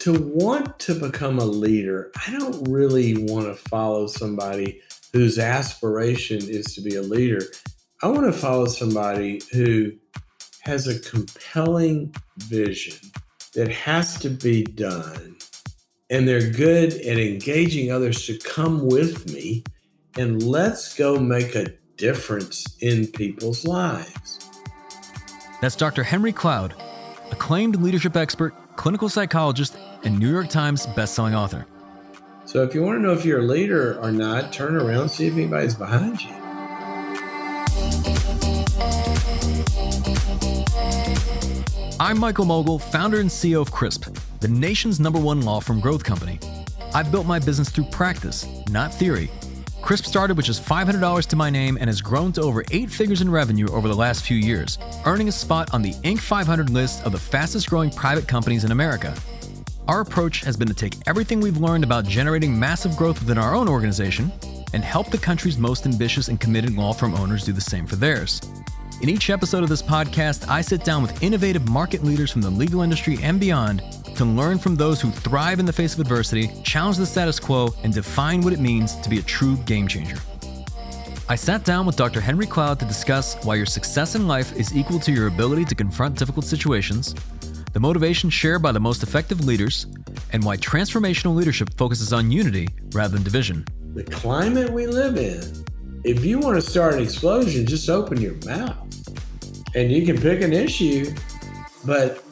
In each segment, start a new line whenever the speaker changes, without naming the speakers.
To want to become a leader, I don't really want to follow somebody whose aspiration is to be a leader. I want to follow somebody who has a compelling vision that has to be done, and they're good at engaging others to come with me, and let's go make a difference in people's lives.
That's Dr. Henry Cloud, acclaimed leadership expert, clinical psychologist, and New York Times bestselling author.
So if you want to know if you're a leader or not, turn around, see if anybody's behind you.
I'm Michael Mogul, founder and CEO of CRISP, the nation's #1 law firm growth company. I've built my business through practice, not theory. CRISP started with just $500 to my name and has grown to over 8 figures in revenue over the last few years, earning a spot on the Inc. 500 list of the fastest growing private companies in America. Our approach has been to take everything we've learned about generating massive growth within our own organization and help the country's most ambitious and committed law firm owners do the same for theirs. In each episode of this podcast, I sit down with innovative market leaders from the legal industry and beyond to learn from those who thrive in the face of adversity, challenge the status quo, and define what it means to be a true game changer. I sat down with Dr. Henry Cloud to discuss why your success in life is equal to your ability to confront difficult situations, the motivation shared by the most effective leaders, and why transformational leadership focuses on unity rather than division.
The climate we live in, if you want to start an explosion, just open your mouth. And you can pick an issue, but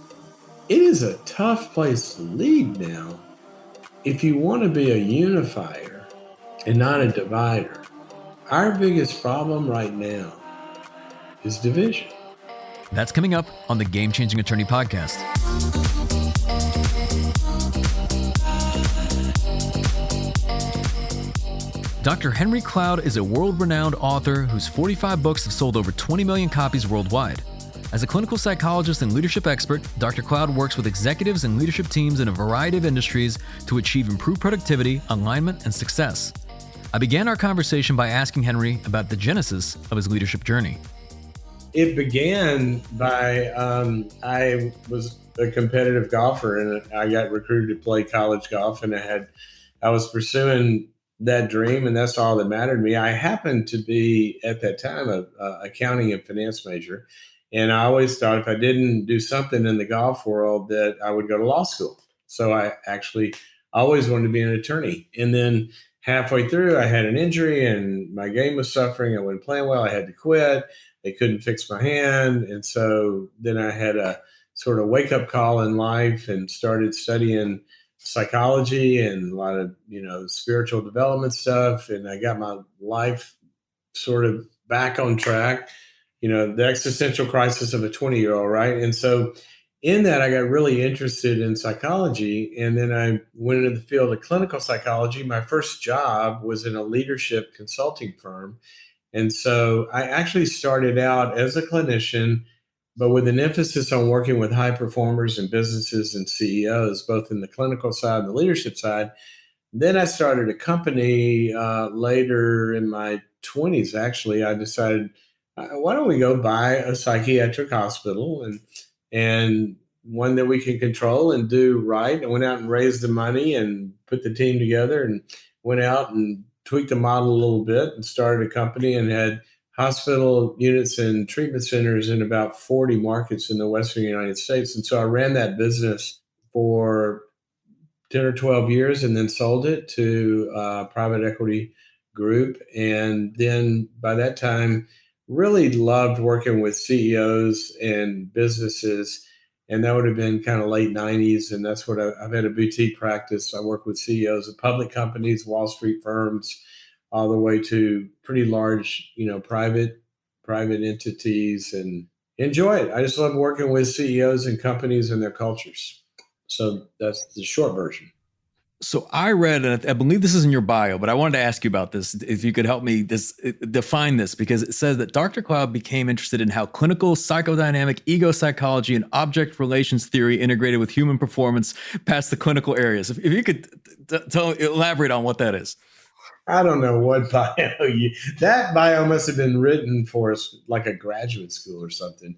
it is a tough place to lead now if you want to be a unifier and not a divider. Our biggest problem right now is division.
That's coming up on the Game Changing Attorney Podcast. Dr. Henry Cloud is a world-renowned author whose 45 books have sold over 20 million copies worldwide. As a clinical psychologist and leadership expert, Dr. Cloud works with executives and leadership teams in a variety of industries to achieve improved productivity, alignment, and success. I began our conversation by asking Henry about the genesis of his leadership journey.
It began by, I was a competitive golfer and I got recruited to play college golf, and I was pursuing that dream, and that's all that mattered to me. I happened to be at that time a accounting and finance major, and I always thought if I didn't do something in the golf world that I would go to law school. So I actually always wanted to be an attorney. And then halfway through, I had an injury and my game was suffering. I wasn't playing well. I had to quit. They couldn't fix my hand, and so then I had a sort of wake up call in life and started studying psychology and a lot of, spiritual development stuff. And I got my life sort of back on track, the existential crisis of a 20-year-old, right? And so in that, I got really interested in psychology. And then I went into the field of clinical psychology. My first job was in a leadership consulting firm. And so I actually started out as a clinician, but with an emphasis on working with high performers and businesses and CEOs, both in the clinical side and the leadership side. Then I started a company later in my 20s, actually. I decided, why don't we go buy a psychiatric hospital and one that we can control and do right. I went out and raised the money and put the team together and went out and tweaked the model a little bit and started a company and had hospital units and treatment centers in about 40 markets in the Western United States. And so I ran that business for 10 or 12 years and then sold it to a private equity group. And then by that time, really loved working with CEOs and businesses. And that would have been kind of late 90s. And that's what I've had a boutique practice. I work with CEOs of public companies, Wall Street firms, all the way to pretty large, private entities, and enjoy it. I just love working with CEOs and companies and their cultures. So that's the short version.
So I read, and I believe this is in your bio, but I wanted to ask you about this, if you could help me define this, because it says that Dr. Cloud became interested in how clinical, psychodynamic, ego psychology, and object relations theory integrated with human performance past the clinical areas. If you could elaborate on what that is.
I don't know what bio that bio must have been written for us like a graduate school or something.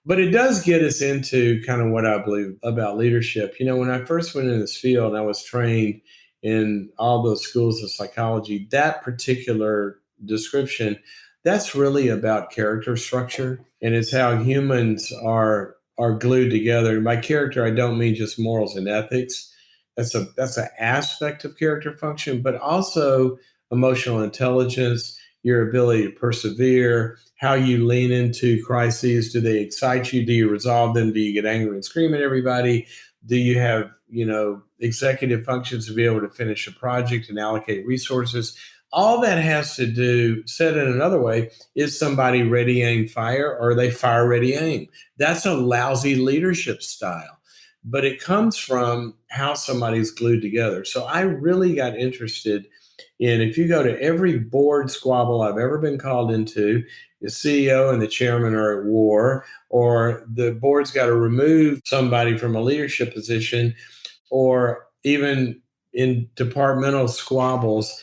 But it does get us into kind of what I believe about leadership. When I first went in this field, I was trained in all those schools of psychology. That particular description, that's really about character structure, and it's how humans are glued together. And by character, I don't mean just morals and ethics. That's an aspect of character function, but also emotional intelligence, your ability to persevere, how you lean into crises. Do they excite you? Do you resolve them? Do you get angry and scream at everybody? Do you have, executive functions to be able to finish a project and allocate resources? All that has to do, said in another way, is somebody ready, aim, fire, or are they fire, ready, aim? That's a lousy leadership style, but it comes from how somebody's glued together. So I really got interested in, if you go to every board squabble I've ever been called into, the CEO and the chairman are at war, or the board's got to remove somebody from a leadership position, or even in departmental squabbles,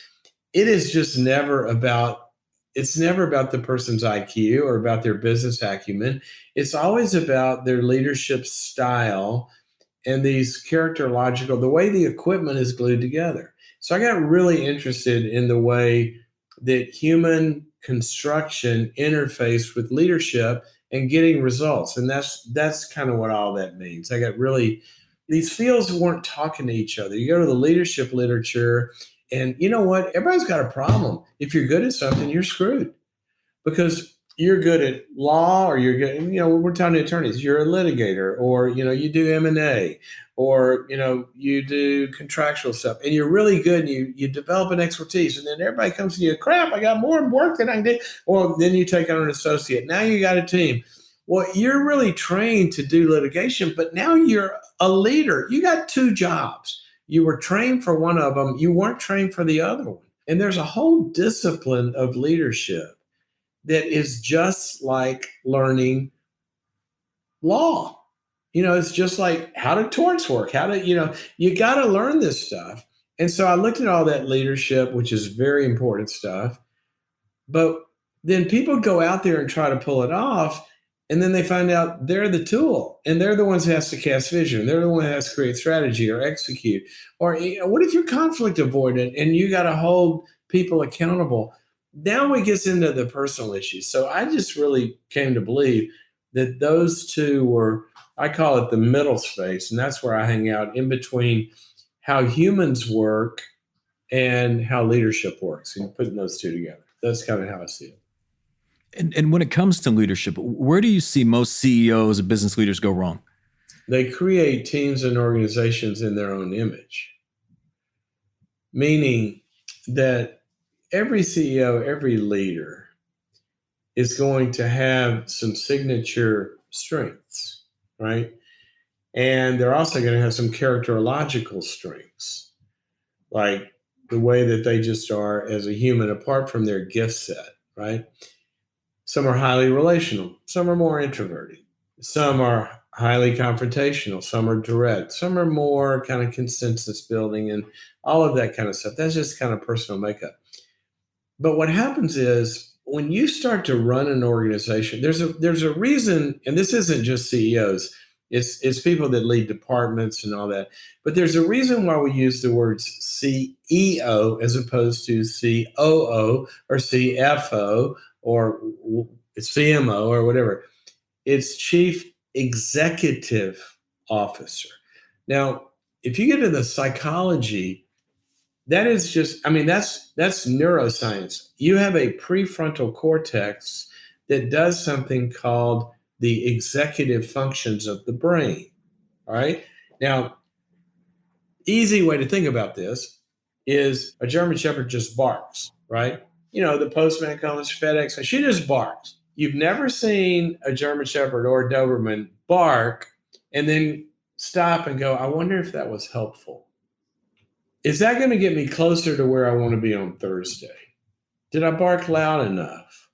it is just never about, it's never about the person's IQ or about their business acumen. It's always about their leadership style and these characterological, the way the equipment is glued together. So I got really interested in the way that human construction interfaced with leadership and getting results. And that's kind of what all that means. I got really, these fields weren't talking to each other. You go to the leadership literature, and you know what? Everybody's got a problem. If you're good at something, you're screwed, because you're good at law, or you're good, we're talking to attorneys, you're a litigator, or, you do M&A, or, you do contractual stuff, and you're really good, and you develop an expertise, and then everybody comes to you, crap, I got more work than I can do. Or then you take on an associate. Now you got a team. Well, you're really trained to do litigation, but now you're a leader. You got two jobs. You were trained for one of them. You weren't trained for the other one. And there's a whole discipline of leadership that is just like learning law. It's just like, how do torts work? You got to learn this stuff. And so I looked at all that leadership, which is very important stuff. But then people go out there and try to pull it off. And then they find out they're the tool, and they're the ones who has to cast vision. They're the one who has to create strategy or execute. Or what if you're conflict avoidant and you got to hold people accountable? Now it gets into the personal issues. So I just really came to believe that those two were, I call it the middle space. And that's where I hang out, in between how humans work and how leadership works, and putting those two together. That's kind of how I see it.
And when it comes to leadership, where do you see most CEOs and business leaders go wrong?
They create teams and organizations in their own image, meaning that every CEO, every leader is going to have some signature strengths, right? And they're also going to have some characterological strengths, like the way that they just are as a human, apart from their gift set, right? Some are highly relational. Some are more introverted. Some are highly confrontational. Some are direct. Some are more kind of consensus building and all of that kind of stuff. That's just kind of personal makeup. But what happens is, when you start to run an organization, there's a reason, and this isn't just CEOs. It's people that lead departments and all that. But there's a reason why we use the words CEO as opposed to COO or CFO or CMO or whatever. It's Chief Executive Officer. Now, if you get into the psychology, that is just, that's neuroscience. You have a prefrontal cortex that does something called the executive functions of the brain. All right. Now, easy way to think about this is a German Shepherd just barks, right? The postman comes, FedEx, she just barks. You've never seen a German Shepherd or a Doberman bark and then stop and go, I wonder if that was helpful. Is that going to get me closer to where I want to be on Thursday? Did I bark loud enough?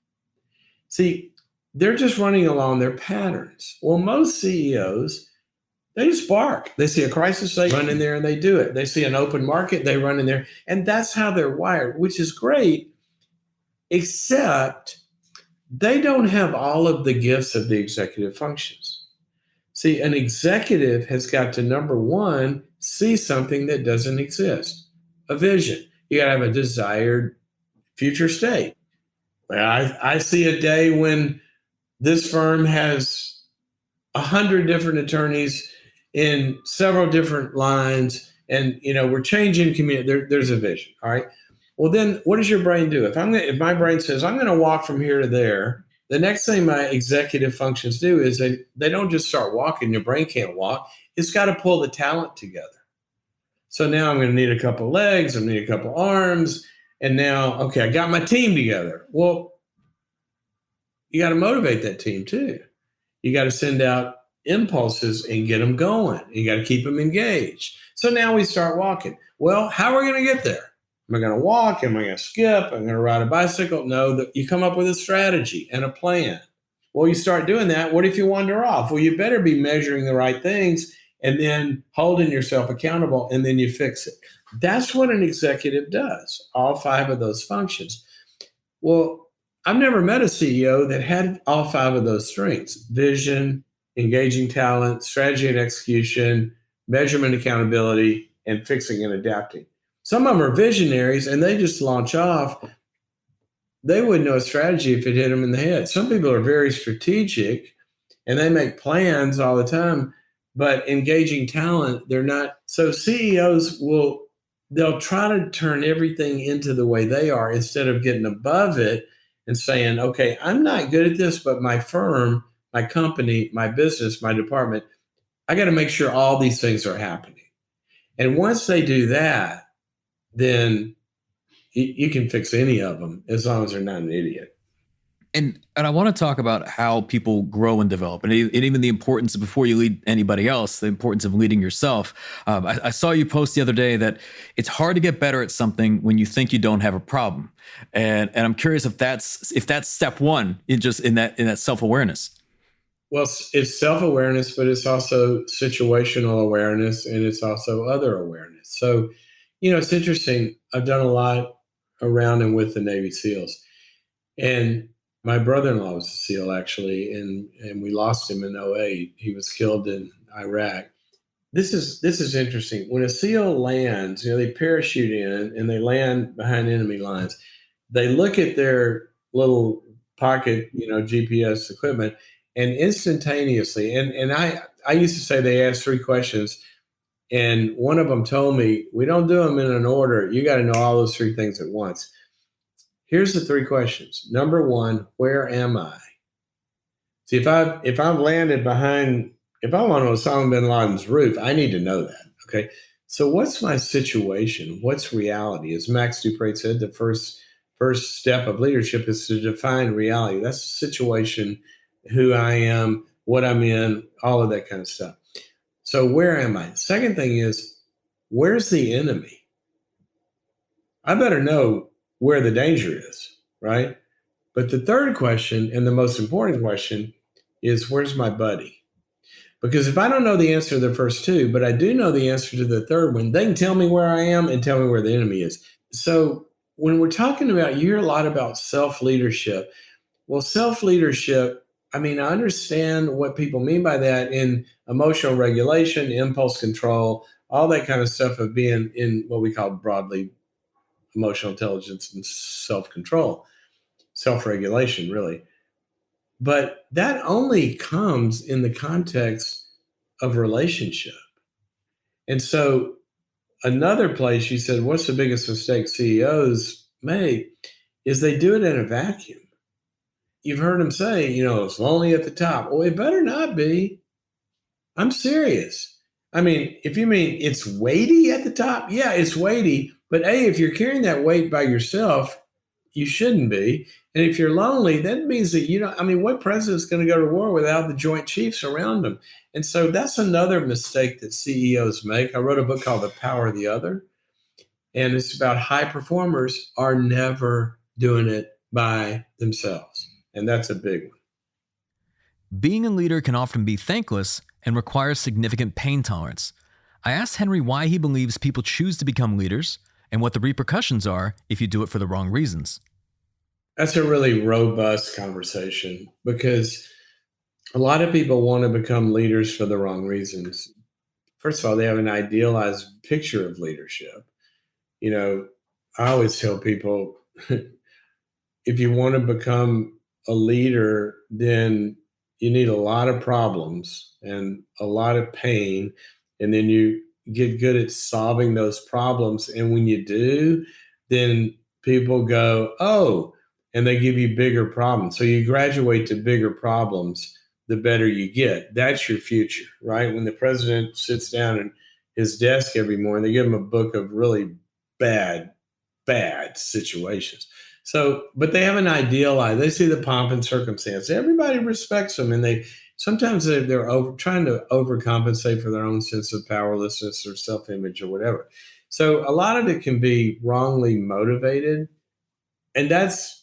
See, they're just running along their patterns. Well, most CEOs, they just bark. They see a crisis, they run in there and they do it. They see an open market, they run in there. And that's how they're wired, which is great, except they don't have all of the gifts of the executive functions. See, an executive has got to, number one, see something that doesn't exist, a vision. You got to have a desired future state. I see a day when this firm has 100 different attorneys in several different lines, and we're changing community. There's a vision. All right. Well, then what does your brain do? If my brain says I'm going to walk from here to there, the next thing my executive functions do is they don't just start walking. Your brain can't walk. It's got to pull the talent together. So now I'm going to need a couple legs. I'm going to need a couple arms. And now, okay, I got my team together. Well, you got to motivate that team too. You got to send out impulses and get them going. You got to keep them engaged. So now we start walking. Well, how are we going to get there? Am I going to walk? Am I going to skip? Am I going to ride a bicycle? No, you come up with a strategy and a plan. Well, you start doing that. What if you wander off? Well, you better be measuring the right things and then holding yourself accountable, and then you fix it. That's what an executive does, all 5 of those functions. Well, I've never met a CEO that had all 5 of those strengths: vision, engaging talent, strategy and execution, measurement, accountability, and fixing and adapting. Some of them are visionaries and they just launch off. They wouldn't know a strategy if it hit them in the head. Some people are very strategic and they make plans all the time, but engaging talent, they're not. So CEOs they'll try to turn everything into the way they are instead of getting above it and saying, okay, I'm not good at this, but my firm, my company, my business, my department, I got to make sure all these things are happening. And once they do that, then you can fix any of them as long as they're not an idiot.
And I want to talk about how people grow and develop, and even the importance, before you lead anybody else, the importance of leading yourself. I saw you post the other day that it's hard to get better at something when you think you don't have a problem, and I'm curious if that's step one in that self-awareness.
Well, it's self-awareness, but it's also situational awareness, and it's also other awareness. So, it's interesting. I've done a lot around and with the Navy SEALs, and my brother-in-law was a SEAL, actually, and we lost him in 2008. He was killed in Iraq. This is interesting. When a SEAL lands, they parachute in and they land behind enemy lines. They look at their little pocket, GPS equipment, and instantaneously, and I used to say they asked 3 questions, and one of them told me, we don't do them in an order. You got to know all those 3 things at once. Here's the 3 questions. Number 1, where am I? See, if I've landed behind, if I'm on Osama bin Laden's roof, I need to know that. Okay. So what's my situation? What's reality? As Max Dupre said, the first step of leadership is to define reality. That's the situation, who I am, what I'm in, all of that kind of stuff. So where am I? Second thing is, where's the enemy? I better know where the danger is, right? But the third question, and the most important question, is where's my buddy? Because if I don't know the answer to the first 2, but I do know the answer to the third one, they can tell me where I am and tell me where the enemy is. So when we're talking about, you hear a lot about self-leadership. Well, self-leadership, I understand what people mean by that in emotional regulation, impulse control, all that kind of stuff of being in what we call broadly emotional intelligence and self-control, self-regulation, really. But that only comes in the context of relationship. And so another place you said, what's the biggest mistake CEOs make, is they do it in a vacuum. You've heard them say, it's lonely at the top. Well, it better not be. I'm serious. If you mean it's weighty at the top, yeah, it's weighty. But if you're carrying that weight by yourself, you shouldn't be. And if you're lonely, that means that what president's going to go to war without the Joint Chiefs around them? And so that's another mistake that CEOs make. I wrote a book called The Power of the Other, and it's about high performers are never doing it by themselves. And that's a big one.
Being a leader can often be thankless and requires significant pain tolerance. I asked Henry why he believes people choose to become leaders and what the repercussions are if you do it for the wrong reasons.
That's a really robust conversation because a lot of people want to become leaders for the wrong reasons. First of all, they have an idealized picture of leadership. You know, I always tell people if you want to become a leader, then you need a lot of problems and a lot of pain. And then you get good at solving those problems. And when you do, then people go, oh, and they give you bigger problems. So you graduate to bigger problems, the better you get. That's your future, right? When the president sits down at his desk every morning, they give him a book of really bad, bad situations. So, but they have an idealized. They see the pomp and circumstance. Everybody respects them, and they sometimes they're trying to overcompensate for their own sense of powerlessness or self-image or whatever. So, a lot of it can be wrongly motivated, and that's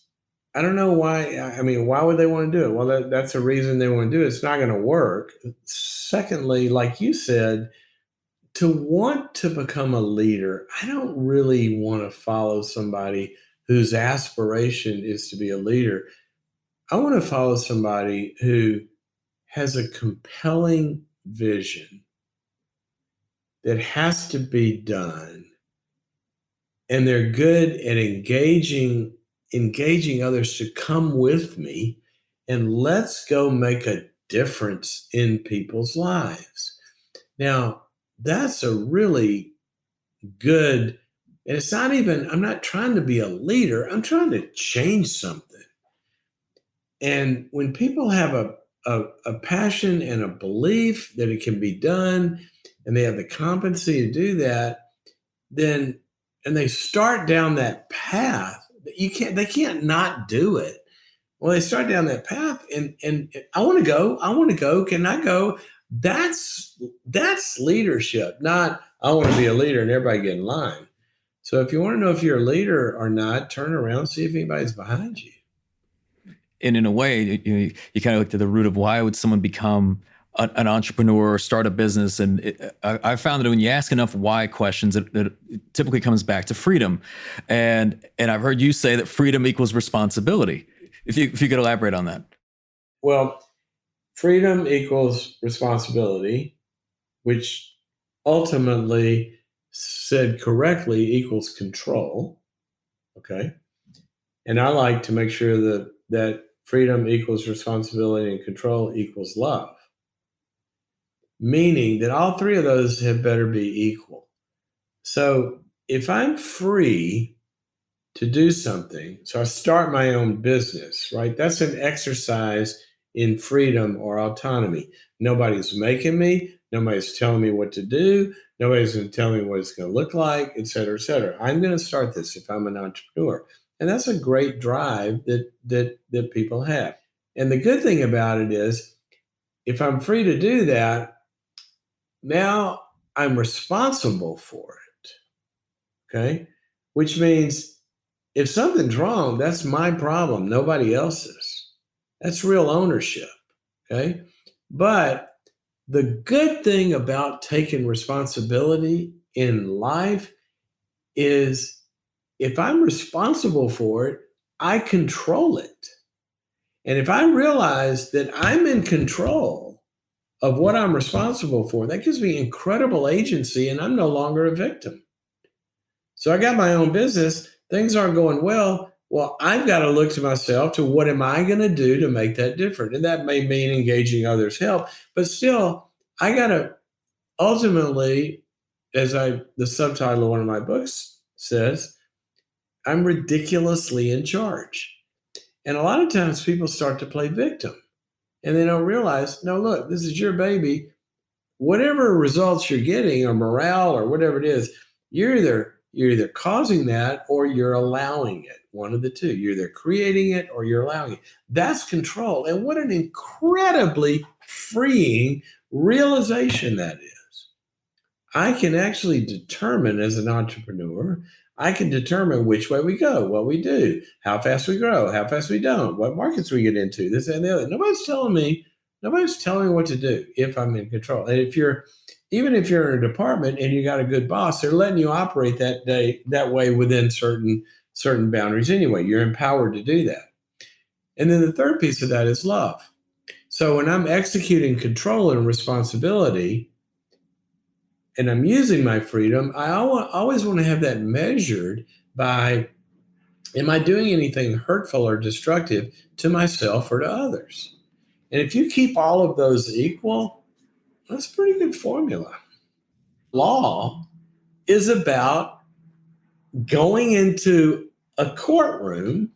I don't know why. I mean, why would they want to do it? Well, that's a reason they want to do it. It's not going to work. Secondly, like you said, to want to become a leader, I don't really want to follow somebody whose aspiration is to be a leader. I want to follow somebody who has a compelling vision that has to be done, and they're good at engaging others to come with me, and let's go make a difference in people's lives. Now, that's a really good, and it's not even, I'm not trying to be a leader, I'm trying to change something. And when people have a passion and a belief that it can be done, and they have the competency to do that, then and they start down that path, they can't not do it. Well, they start down that path, and I want to go, can I go? That's leadership, not I want to be a leader and everybody get in line. So if you want to know if you're a leader or not, turn around, see if anybody's behind you.
And in a way, you kind of look to the root of why would someone become an entrepreneur or start a business. And I found that when you ask enough why questions, it typically comes back to freedom. And I've heard you say that freedom equals responsibility. If you could elaborate on that.
Well, freedom equals responsibility, which ultimately, said correctly, equals control. Okay. And I like to make sure that freedom equals responsibility and control equals love, meaning that all three of those have better be equal. So if I'm free to do something, so I start my own business, right? That's an exercise in freedom or autonomy. Nobody's making me, nobody's telling me what to do, nobody's going to tell me what it's going to look like, et cetera, et cetera. I'm going to start this if I'm an entrepreneur. And that's a great drive that people have. And the good thing about it is if I'm free to do that, now I'm responsible for it. Okay. Which means if something's wrong, that's my problem, nobody else's. That's real ownership. Okay. But the good thing about taking responsibility in life is if I'm responsible for it, I control it. And if I realize that I'm in control of what I'm responsible for, that gives me incredible agency and I'm no longer a victim. So I got my own business, things aren't going well. Well, I've got to look to myself to what am I going to do to make that different? And that may mean engaging others' help, but still, I got to ultimately, the subtitle of one of my books says, I'm ridiculously in charge. And a lot of times people start to play victim and they don't realize, no, look, this is your baby. Whatever results you're getting or morale or whatever it is, you're either causing that or you're allowing it. One of the two. You're either creating it or you're allowing it. That's control. And what an incredibly freeing realization that is. I can actually determine as an entrepreneur, I can determine which way we go, what we do, how fast we grow, how fast we don't, what markets we get into, this and the other. Nobody's telling me what to do if I'm in control. And even if you're in a department and you got a good boss, they're letting you operate that way within certain certain boundaries anyway. You're empowered to do that. And then the third piece of that is love. So when I'm executing control and responsibility and I'm using my freedom, I always want to have that measured by, am I doing anything hurtful or destructive to myself or to others? And if you keep all of those equal, that's a pretty good formula. Law is about going into a courtroom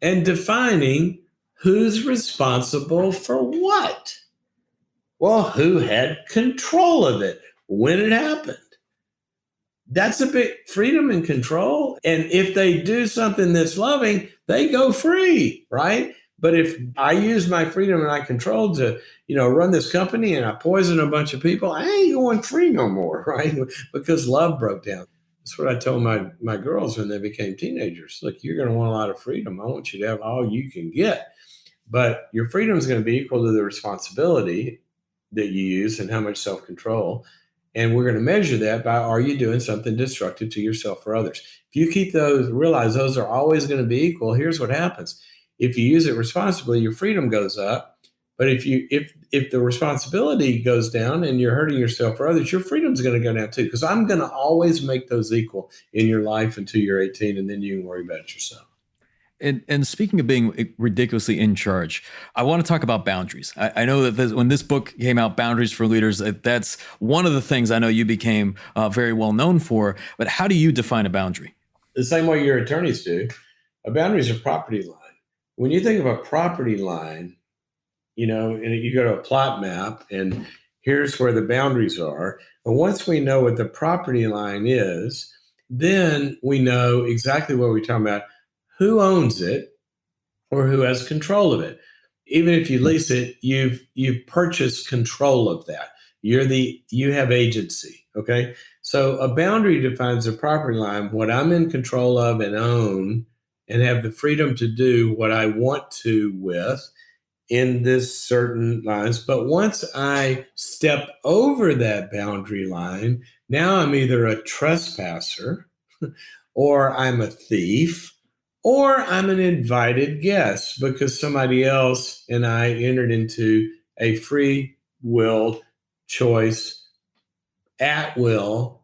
and defining who's responsible for what. Well, who had control of it when it happened? That's a big freedom and control. And if they do something that's loving, they go free, right? But if I use my freedom and I control to, run this company and I poison a bunch of people, I ain't going free no more, right? Because love broke down. That's what I told my girls when they became teenagers. Look, you're going to want a lot of freedom. I want you to have all you can get. But your freedom is going to be equal to the responsibility that you use and how much self-control. And we're going to measure that by, are you doing something destructive to yourself or others? If you keep those, realize those are always going to be equal, here's what happens. If you use it responsibly, your freedom goes up. But if the responsibility goes down and you're hurting yourself or others, your freedom's going to go down too. Because I'm going to always make those equal in your life until you're 18, and then you can worry about it yourself.
And speaking of being ridiculously in charge, I want to talk about boundaries. I know that when this book came out, Boundaries for Leaders, that's one of the things I know you became very well known for. But how do you define a boundary?
The same way your attorneys do. A boundary is a property line. When you think of a property line, and you go to a plot map and here's where the boundaries are. And once we know what the property line is, then we know exactly what we're talking about. Who owns it or who has control of it? Even if you lease it, you've purchased control of that. You have agency. Okay. So a boundary defines a property line, what I'm in control of and own, and have the freedom to do what I want to with in this certain lines. But once I step over that boundary line, now I'm either a trespasser or I'm a thief, or I'm an invited guest because somebody else and I entered into a free will choice at will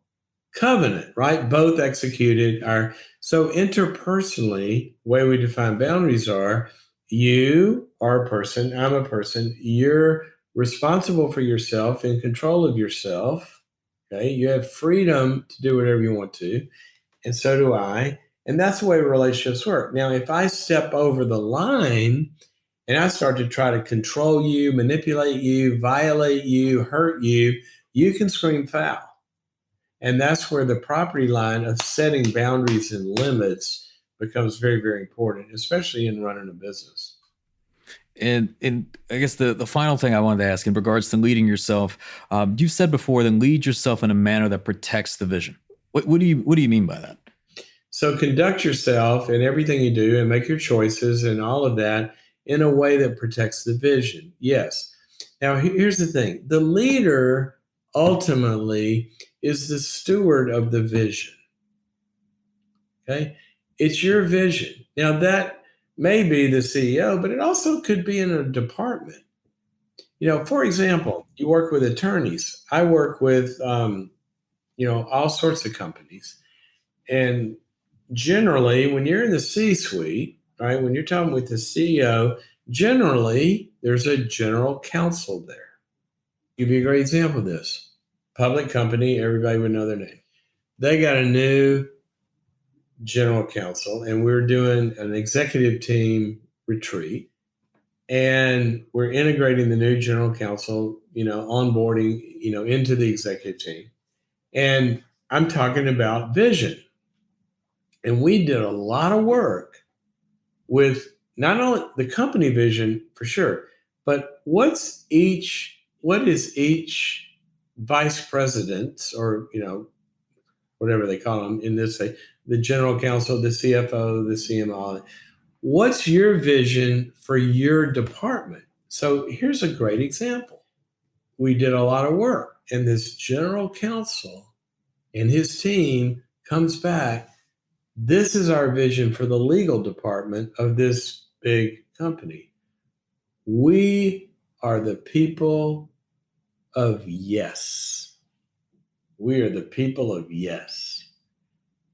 covenant, right? Both executed are. So interpersonally, the way we define boundaries are, you are a person, I'm a person, you're responsible for yourself, in control of yourself. Okay. You have freedom to do whatever you want to. And so do I. And that's the way relationships work. Now, if I step over the line and I start to try to control you, manipulate you, violate you, hurt you, you can scream foul. And that's where the property line of setting boundaries and limits becomes very, very important, especially in running a business.
And I guess the final thing I wanted to ask in regards to leading yourself, you've said before, then lead yourself in a manner that protects the vision. What do you mean by that?
So conduct yourself in everything you do and make your choices and all of that in a way that protects the vision. Yes. Now, here's the thing. The leader ultimately is the steward of the vision. Okay. It's your vision. Now, that may be the CEO, but it also could be in a department. For example, you work with attorneys. I work with, all sorts of companies. And generally, when you're in the C-suite, right, when you're talking with the CEO, generally there's a general counsel there. Give you a great example of this. Public company, everybody would know their name. They got a new general counsel, and we're doing an executive team retreat. And we're integrating the new general counsel, onboarding, into the executive team. And I'm talking about vision. And we did a lot of work with not only the company vision for sure, but what is each vice president or, whatever they call them in this, say, the general counsel, the CFO, the CMO, what's your vision for your department? So here's a great example. We did a lot of work, and this general counsel and his team comes back. This is our vision for the legal department of this big company. We are the people of yes. We are the people of yes.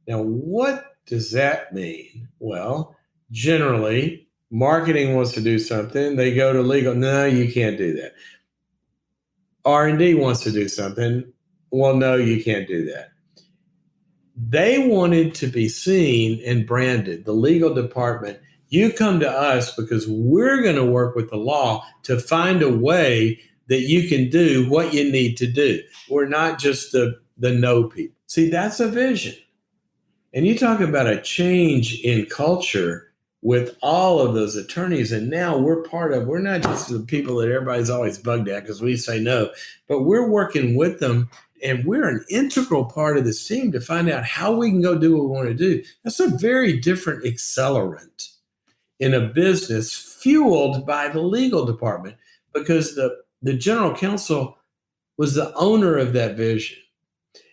Now, what does that mean? Well, generally, marketing wants to do something. They go to legal. No, you can't do that. R&D wants to do something. Well, no, you can't do that. They wanted to be seen and branded. The legal department, you come to us because we're going to work with the law to find a way that you can do what you need to do. We're not just the no people. See, that's a vision. And you talk about a change in culture with all of those attorneys. And now we're not just the people that everybody's always bugged at because we say no, but we're working with them and we're an integral part of this team to find out how we can go do what we want to do. That's a very different accelerant in a business fueled by the legal department because the general counsel was the owner of that vision.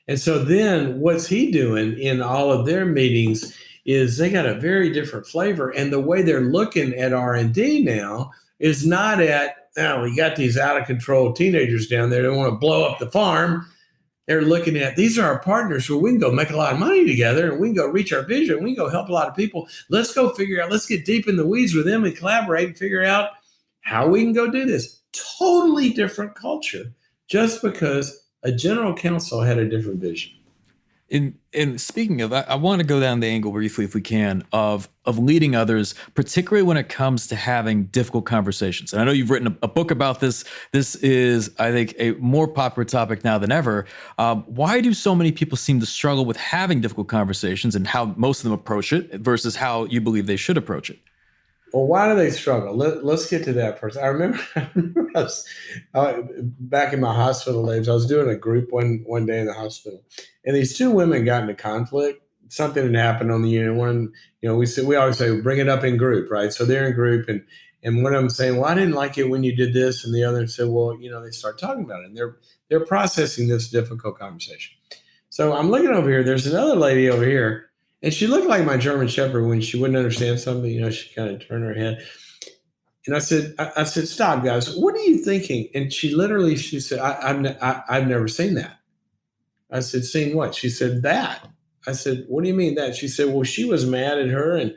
And so then what's he doing in all of their meetings is they got a very different flavor. And the way they're looking at R&D now is not at, oh, we got these out of control teenagers down there that want to blow up the farm. They're looking at, these are our partners where we can go make a lot of money together and we can go reach our vision. We can go help a lot of people. Let's go figure out, let's get deep in the weeds with them and collaborate and figure out how we can go do this. Totally different culture just because a general counsel had a different vision.
And speaking of, I want to go down the angle briefly, if we can, of leading others, particularly when it comes to having difficult conversations. And I know you've written a book about this. This is, I think, a more popular topic now than ever. Why do so many people seem to struggle with having difficult conversations and how most of them approach it versus how you believe they should approach it?
Well, why do they struggle? Let's get to that first. I remember back in my hospital days, I was doing a group one day in the hospital, and these two women got into conflict. Something had happened on the unit. One, we always say bring it up in group, right? So they're in group, and one of them saying, "Well, I didn't like it when you did this," and the other said, "Well, they start talking about it, and they're processing this difficult conversation." So I'm looking over here. There's another lady over here. And she looked like my German Shepherd when she wouldn't understand something. She kind of turned her head. And I said, stop, guys. What are you thinking? And she said, I've never seen that. I said, seen what? She said, that. I said, what do you mean that? She said, well, she was mad at her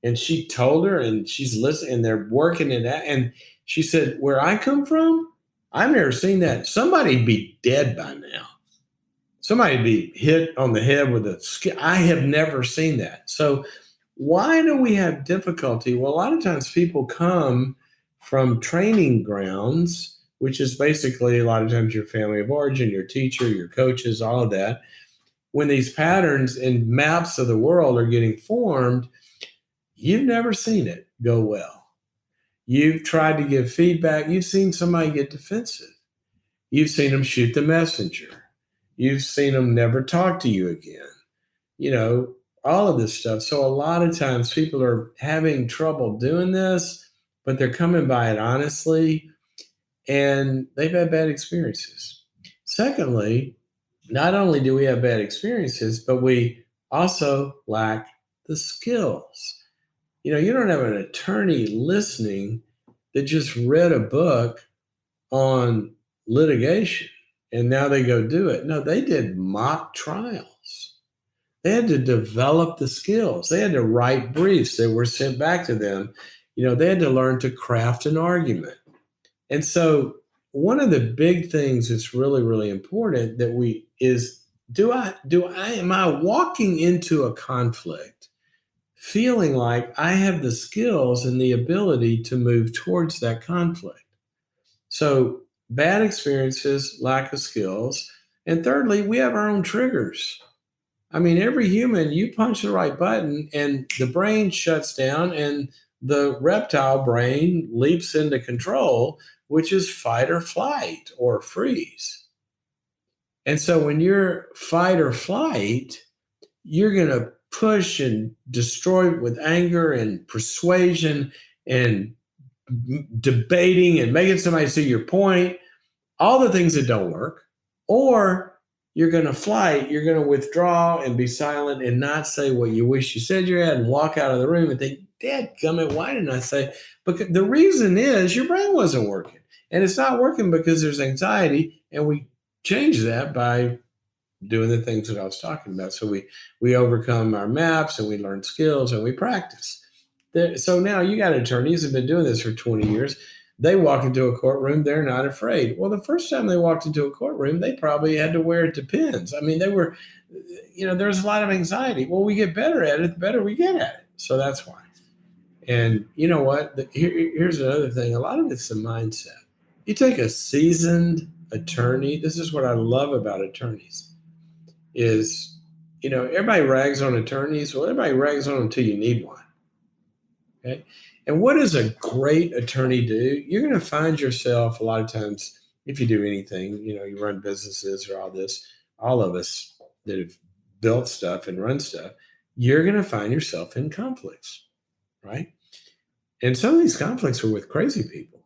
and she told her and she's listening and they're working it out. And she said, where I come from, I've never seen that. Somebody'd be dead by now. Somebody be hit on the head with a skill. I have never seen that. So why do we have difficulty? Well, a lot of times people come from training grounds, which is basically a lot of times your family of origin, your teacher, your coaches, all of that. When these patterns and maps of the world are getting formed, you've never seen it go well. You've tried to give feedback. You've seen somebody get defensive. You've seen them shoot the messenger. You've seen them never talk to you again, all of this stuff. So a lot of times people are having trouble doing this, but they're coming by it honestly, and they've had bad experiences. Secondly, not only do we have bad experiences, but we also lack the skills. You don't have an attorney listening that just read a book on litigation and now they go do it. No, they did mock trials. They had to develop the skills. They had to write briefs that were sent back to them. They had to learn to craft an argument. And so one of the big things that's really, really important that am I walking into a conflict feeling like I have the skills and the ability to move towards that conflict? So bad experiences, lack of skills. And thirdly, we have our own triggers. I mean, every human, you punch the right button and the brain shuts down and the reptile brain leaps into control, which is fight or flight or freeze. And so when you're fight or flight, you're going to push and destroy with anger and persuasion and debating and making somebody see your point, all the things that don't work. Or you're going to fight, you're going to withdraw and be silent and not say what you wish you said you had and walk out of the room and think, Dad, gummit, why didn't I say? Because the reason is your brain wasn't working. And it's not working because there's anxiety. And we change that by doing the things that I was talking about. So we overcome our maps and we learn skills and we practice. So now you got attorneys who've been doing this for 20 years. They walk into a courtroom, they're not afraid. Well, the first time they walked into a courtroom, they probably had to wear Depends. I mean, they were, there's a lot of anxiety. Well, we get better at it, the better we get at it. So that's why. And you know what? Here's another thing. A lot of it's the mindset. You take a seasoned attorney. This is what I love about attorneys is, everybody rags on attorneys. Well, everybody rags on them until you need one. Okay. And what does a great attorney do? You're going to find yourself a lot of times, if you do anything, you run businesses or all of us that have built stuff and run stuff, you're going to find yourself in conflicts, right? And some of these conflicts are with crazy people.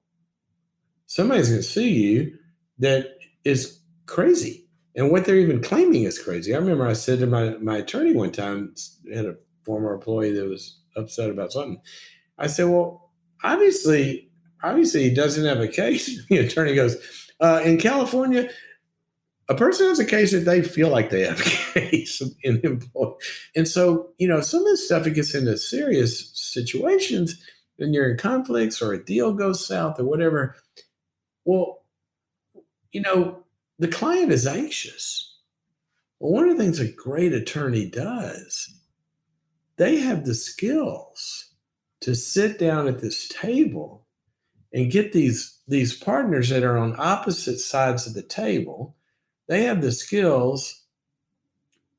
Somebody's going to sue you that is crazy. And what they're even claiming is crazy. I remember I said to my attorney one time, had a former employee that was upset about something. I said, well, obviously he doesn't have a case. The attorney goes, in California, a person has a case if they feel like they have a case in employee. And so, some of this stuff, it gets into serious situations when you're in conflicts or a deal goes south or whatever. Well, the client is anxious. Well, one of the things a great attorney does, they have the skills to sit down at this table and get these partners that are on opposite sides of the table. They have the skills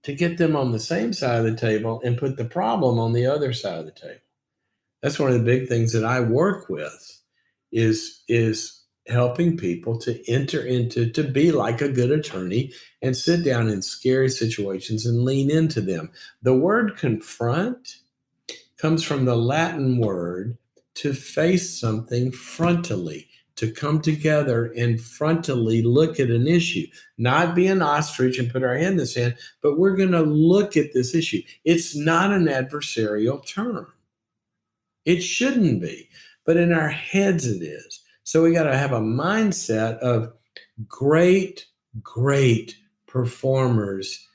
to get them on the same side of the table and put the problem on the other side of the table. That's one of the big things that I work with is helping people to enter into, to be like a good attorney and sit down in scary situations and lean into them. The word confront comes from the Latin word to face something frontally, to come together and frontally look at an issue, not be an ostrich and put our head in the sand, but we're going to look at this issue. It's not an adversarial term. It shouldn't be, but in our heads it is. So we got to have a mindset of great performers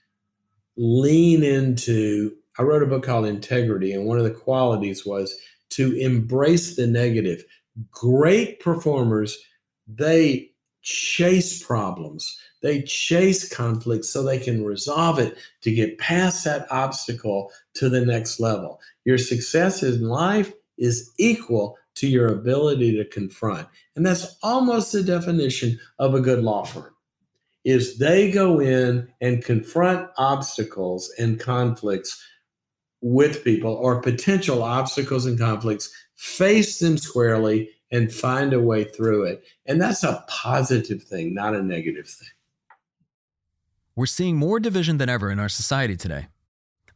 lean into. I wrote a book called Integrity, and one of the qualities was to embrace the negative. Great performers, they chase problems. They chase conflicts so they can resolve it to get past that obstacle to the next level. Your success in life is equal to your ability to confront. And that's almost the definition of a good law firm, is they go in and confront obstacles and conflicts with people, or potential obstacles and conflicts, face them squarely and find a way through it. And that's a positive thing, not a negative thing.
We're seeing more division than ever in our society today.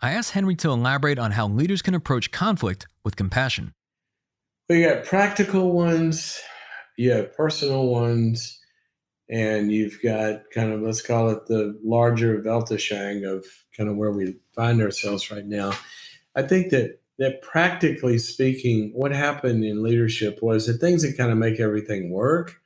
I asked Henry to elaborate on how leaders can approach conflict with compassion.
We got practical ones, you have personal ones, and you've got kind of, let's call it the larger Weltanschauung of kind of where we find ourselves right now. I think that practically speaking, what happened in leadership was the things that kind of make everything work,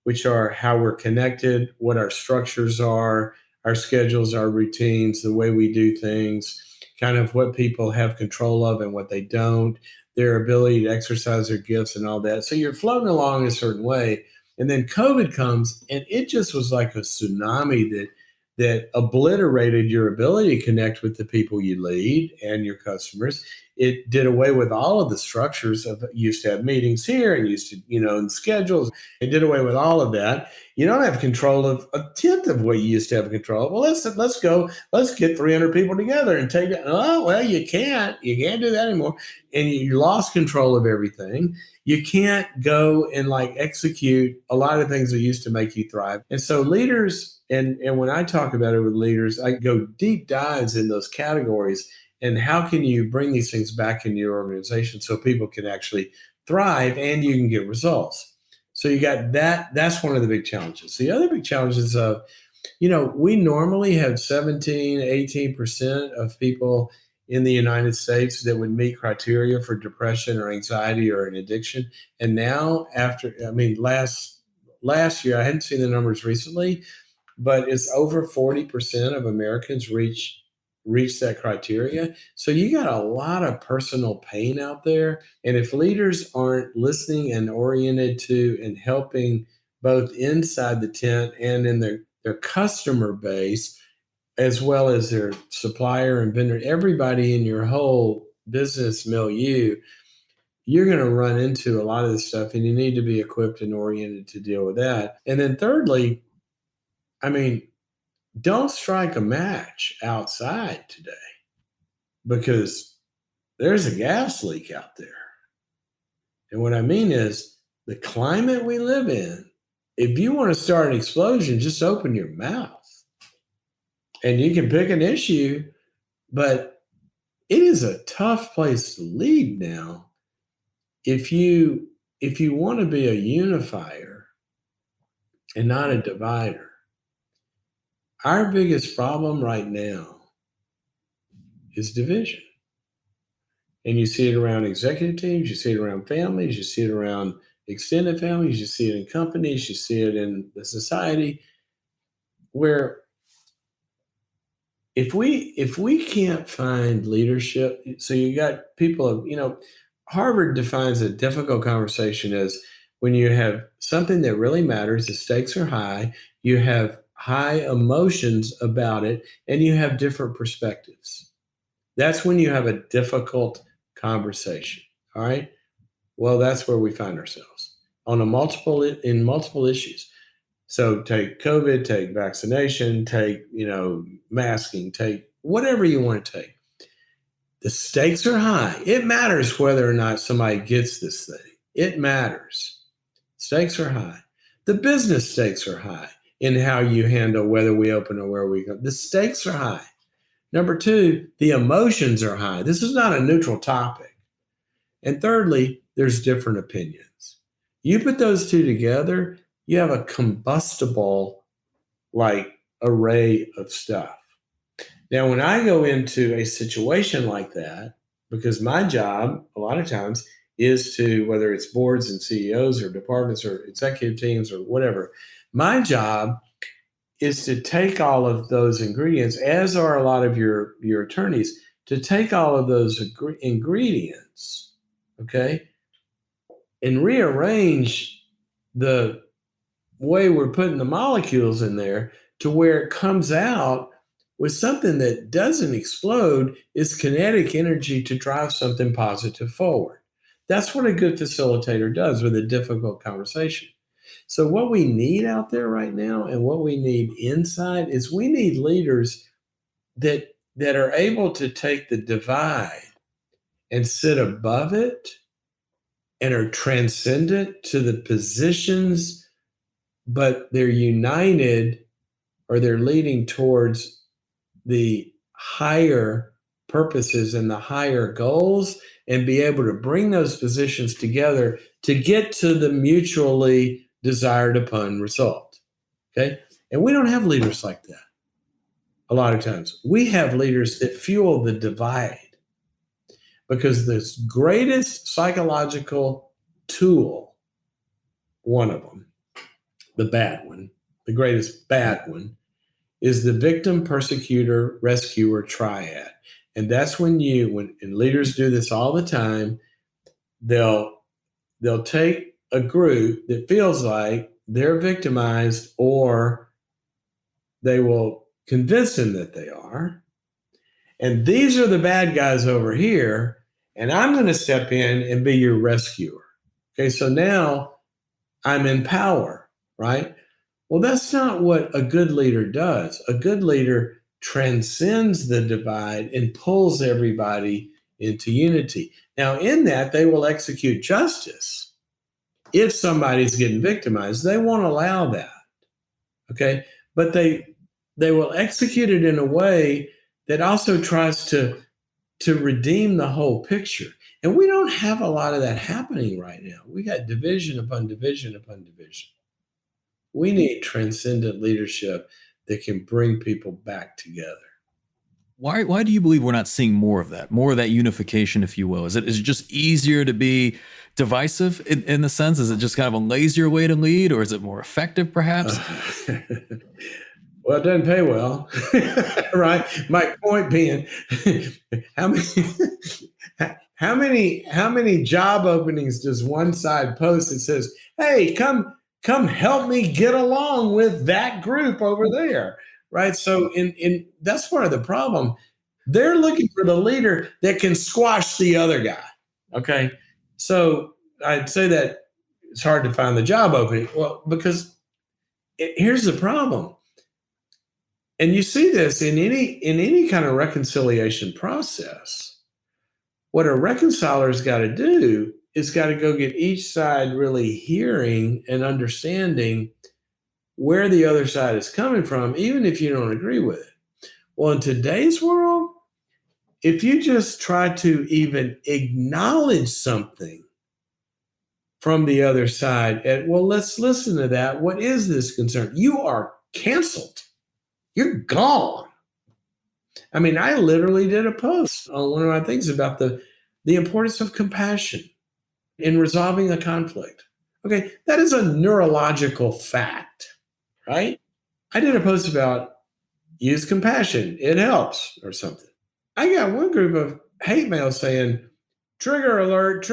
which are how we're connected, what our structures are, our schedules, our routines, the way we do things, kind of what people have control of and what they don't, their ability to exercise their gifts and all that. So you're floating along a certain way. And then COVID comes, and it just was like a tsunami that obliterated your ability to connect with the people you lead and your customers. It did away with all of the structures of, used to have meetings here and used to, and schedules. It did away with all of that. You don't have control of a tenth of what you used to have control of. Well, let's get 300 people together and take it. Oh, well, you can't do that anymore. And you lost control of everything. You can't go and execute a lot of things that used to make you thrive. And so leaders, and when I talk about it with leaders, I go deep dives in those categories. And how can you bring these things back into your organization so people can actually thrive and you can get results? So you got that. That's one of the big challenges. The other big challenge is We normally have 17, 18% of people in the United States that would meet criteria for depression or anxiety or an addiction. And now last year, I hadn't seen the numbers recently, but it's over 40% of Americans reach that criteria. So you got a lot of personal pain out there. And if leaders aren't listening and oriented to and helping both inside the tent and in their customer base, as well as their supplier and vendor, everybody in your whole business milieu, you're going to run into a lot of this stuff, and you need to be equipped and oriented to deal with that. And then thirdly, I mean, don't strike a match outside today because there's a gas leak out there. And what I mean is the climate we live in, if you want to start an explosion, just open your mouth. And you can pick an issue, but it is a tough place to lead now. If you want to be a unifier and not a divider, our biggest problem right now is division. And you see it around executive teams, you see it around families, you see it around extended families, you see it in companies, you see it in the society, where if we can't find leadership, so you got people, Harvard defines a difficult conversation as when you have something that really matters, the stakes are high, you have high emotions about it, and you have different perspectives. That's when you have a difficult conversation. All right. Well, that's where we find ourselves in multiple issues. So take COVID, take vaccination, take, masking, take whatever you want to take. The stakes are high. It matters whether or not somebody gets this thing. It matters. Stakes are high. The business stakes are high in how you handle whether we open or where we go. The stakes are high. Number two, the emotions are high. This is not a neutral topic. And thirdly, there's different opinions. You put those two together, you have a combustible array of stuff. Now, when I go into a situation like that, because my job a lot of times is to, whether it's boards and CEOs or departments or executive teams or whatever, my job is to take all of those ingredients, as are a lot of your attorneys, to take all of those ingredients, okay, and rearrange the way we're putting the molecules in there to where it comes out with something that doesn't explode, is kinetic energy to drive something positive forward. That's what a good facilitator does with a difficult conversation. So what we need out there right now and what we need inside is we need leaders that are able to take the divide and sit above it and are transcendent to the positions, but they're united or they're leading towards the higher purposes and the higher goals, and be able to bring those positions together to get to the mutually desired upon result. Okay. And we don't have leaders like that. A lot of times we have leaders that fuel the divide, because this greatest psychological tool, one of them, the bad one, the greatest bad one, is the victim, persecutor, rescuer triad. And that's when and leaders do this all the time, they'll take a group that feels like they're victimized, or they will convince them that they are. And these are the bad guys over here, and I'm going to step in and be your rescuer. Okay, so now I'm in power, right? Well, that's not what a good leader does. A good leader transcends the divide and pulls everybody into unity. Now, in that, they will execute justice. If somebody's getting victimized, they won't allow that. Okay, but they will execute it in a way that also tries to redeem the whole picture. And we don't have a lot of that happening right now. We got division upon division upon division. We need transcendent leadership that can bring people back together.
Why do you believe we're not seeing more of that unification, if you will? Is it just easier to be divisive in the sense? Is it just kind of a lazier way to lead, or is it more effective, perhaps?
Well, it doesn't pay well, right? My point being, how many, how many job openings does one side post that says, "Hey, come help me get along with that group over there," right? So, in that's part of the problem. They're looking for the leader that can squash the other guy. Okay, so I'd say that it's hard to find the job opening. Well, because here's the problem, and you see this in any kind of reconciliation process. What a reconciler's got to do is got to go get each side really hearing and understanding where the other side is coming from, even if you don't agree with it. Well, in today's world, if you just try to even acknowledge something from the other side, well, let's listen to that. What is this concern? You are canceled. You're gone. I mean, I literally did a post on one of my things about the importance of compassion in resolving a conflict. Okay, that is a neurological fact, right? I did a post about use compassion, it helps, or something. I got one group of hate mail saying, trigger alert,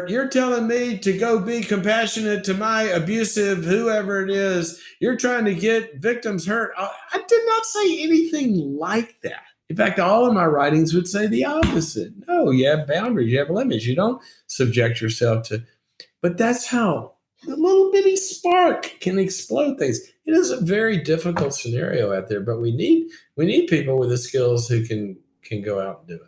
you're telling me to go be compassionate to my abusive, whoever it is. You're trying to get victims hurt. I did not say anything like that. In fact, all of my writings would say the opposite. No, you have boundaries, you have limits. You don't subject yourself to, but that's how the little bitty spark can explode things. It is a very difficult scenario out there, but we need people with the skills who can go out and do it.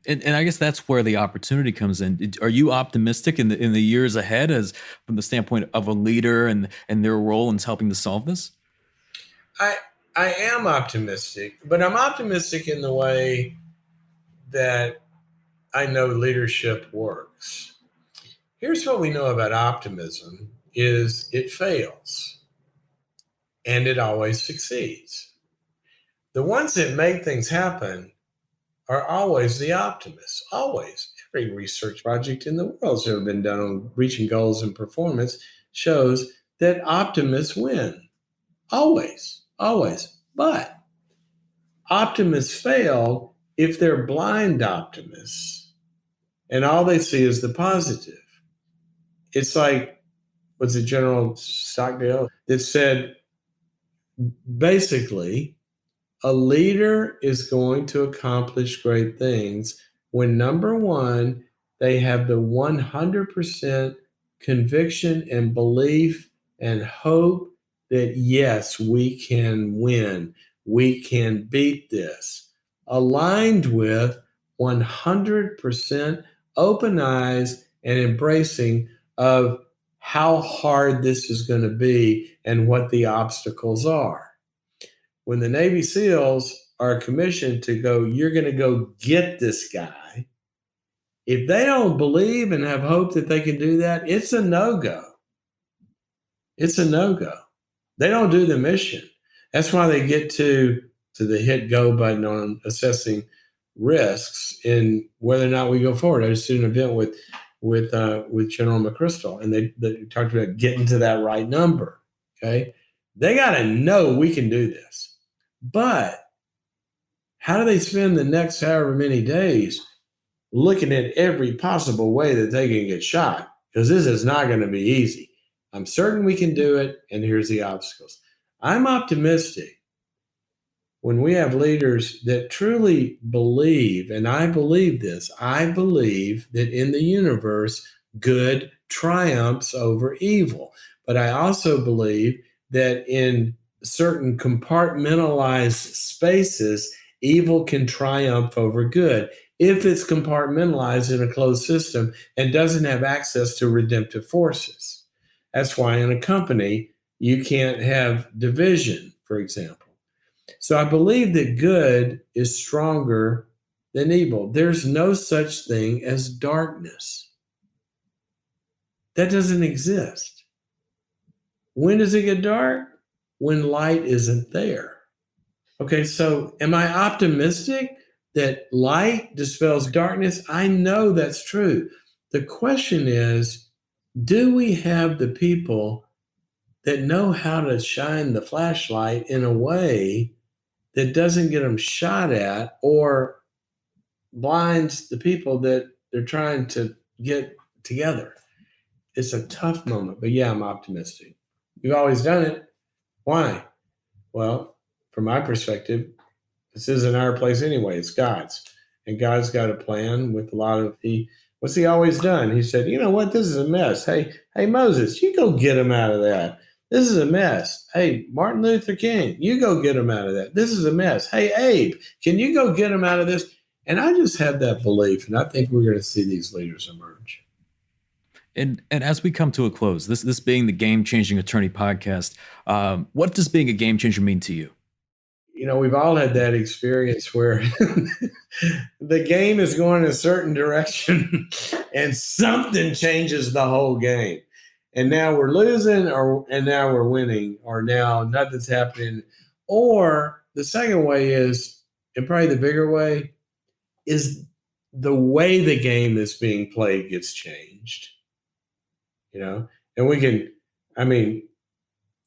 And I guess that's where the opportunity comes in. Are you optimistic in the years ahead, as from the standpoint of a leader and their role in helping to solve this?
I am optimistic, but I'm optimistic in the way that I know leadership works. Here's what we know about optimism is it fails and it always succeeds. The ones that make things happen are always the optimists, always. Every research project in the world that's ever been done on reaching goals and performance shows that optimists win. Always, always. But optimists fail if they're blind optimists and all they see is the positive. It's like, was it General Stockdale that said, basically, a leader is going to accomplish great things when, number one, they have the 100% conviction and belief and hope that, yes, we can win, we can beat this, aligned with 100% open eyes and embracing of how hard this is going to be and what the obstacles are. When the Navy SEALs are commissioned to go, you're going to go get this guy. If they don't believe and have hope that they can do that, it's a no-go. It's a no-go. They don't do the mission. That's why they get to the hit go button on assessing risks and whether or not we go forward. I just did an event with General McChrystal, and they talked about getting to that right number. Okay, they got to know we can do this. But how do they spend the next however many days looking at every possible way that they can get shot? Because this is not going to be easy. I'm certain we can do it, and here's the obstacles. I'm optimistic when we have leaders that truly believe, and I believe this, I believe that in the universe, good triumphs over evil. But I also believe that in certain compartmentalized spaces, evil can triumph over good if it's compartmentalized in a closed system and doesn't have access to redemptive forces. That's why in a company, you can't have division, for example. So I believe that good is stronger than evil. There's no such thing as darkness. That doesn't exist. When does it get dark? when light isn't there. Okay, so am I optimistic that light dispels darkness? I know that's true. The question is, do we have the people that know how to shine the flashlight in a way that doesn't get them shot at or blinds the people that they're trying to get together? It's a tough moment, but yeah, I'm optimistic. We've always done it. Why? Well, from my perspective, this isn't our place anyway. It's God's. And God's got a plan with a lot of what's he always done? He said, you know what? This is a mess. Hey, Moses, you go get him out of that. This is a mess. Hey, Martin Luther King, you go get him out of that. This is a mess. Hey, Abe, can you go get him out of this? And I just have that belief, and I think we're going to see these leaders emerge.
And as we come to a close, this being the Game Changing Attorney podcast, what does being a game changer mean to you?
You know, we've all had that experience where the game is going a certain direction and something changes the whole game. And now we're losing and now we're winning, or now nothing's happening. Or the second way is, and probably the bigger way, is the way the game is being played gets changed. You know, and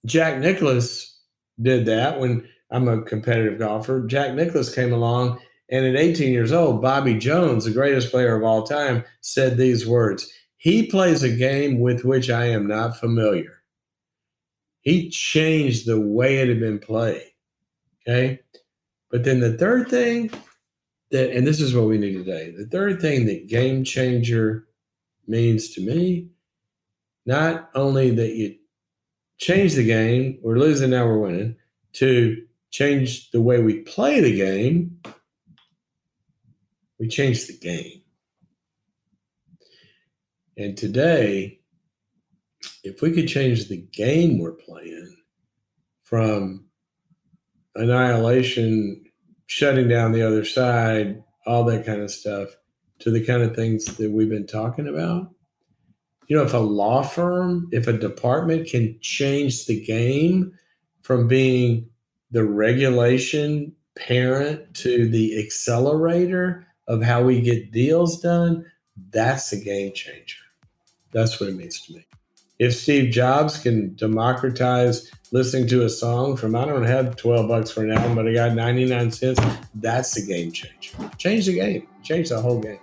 Jack Nicklaus did that when I'm a competitive golfer. Jack Nicklaus came along, and at 18 years old, Bobby Jones, the greatest player of all time, said these words: "He plays a game with which I am not familiar." He changed the way it had been played. Okay. But then the third thing and this is what we need today, the third thing that game changer means to me, not only that you change the game, we're losing, now we're winning, to change the way we play the game, we change the game. And today, if we could change the game we're playing from annihilation, shutting down the other side, all that kind of stuff, to the kind of things that we've been talking about. You know, if a law firm, if a department can change the game from being the regulation parent to the accelerator of how we get deals done, that's a game changer. That's what it means to me. If Steve Jobs can democratize listening to a song from, I don't have $12 for an album, but I got 99 cents, that's a game changer. Change the game. Change the whole game.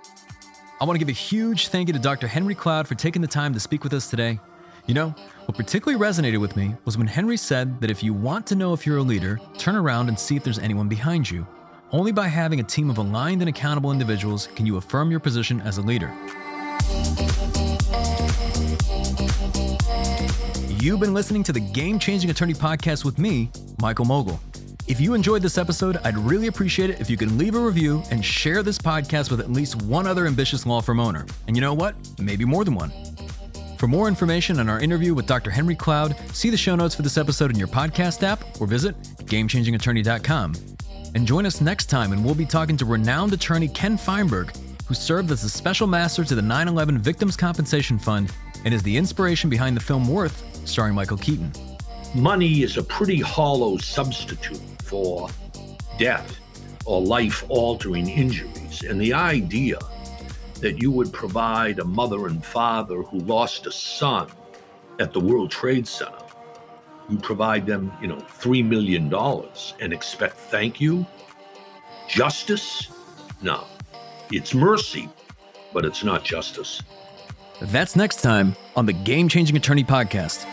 I want to give a huge thank you to Dr. Henry Cloud for taking the time to speak with us today. You know, what particularly resonated with me was when Henry said that if you want to know if you're a leader, turn around and see if there's anyone behind you. Only by having a team of aligned and accountable individuals can you affirm your position as a leader. You've been listening to the Game Changing Attorney podcast with me, Michael Mogul. If you enjoyed this episode, I'd really appreciate it if you can leave a review and share this podcast with at least one other ambitious law firm owner. And you know what? Maybe more than one. For more information on our interview with Dr. Henry Cloud, see the show notes for this episode in your podcast app or visit GameChangingAttorney.com. And join us next time, and we'll be talking to renowned attorney Ken Feinberg, who served as the special master to the 9/11 Victims Compensation Fund and is the inspiration behind the film Worth, starring Michael Keaton.
Money is a pretty hollow substitute for death or life-altering injuries. And the idea that you would provide a mother and father who lost a son at the World Trade Center, you provide them, $3 million and expect thank you? Justice? No. It's mercy, but it's not justice.
That's next time on the Game Changing Attorney podcast.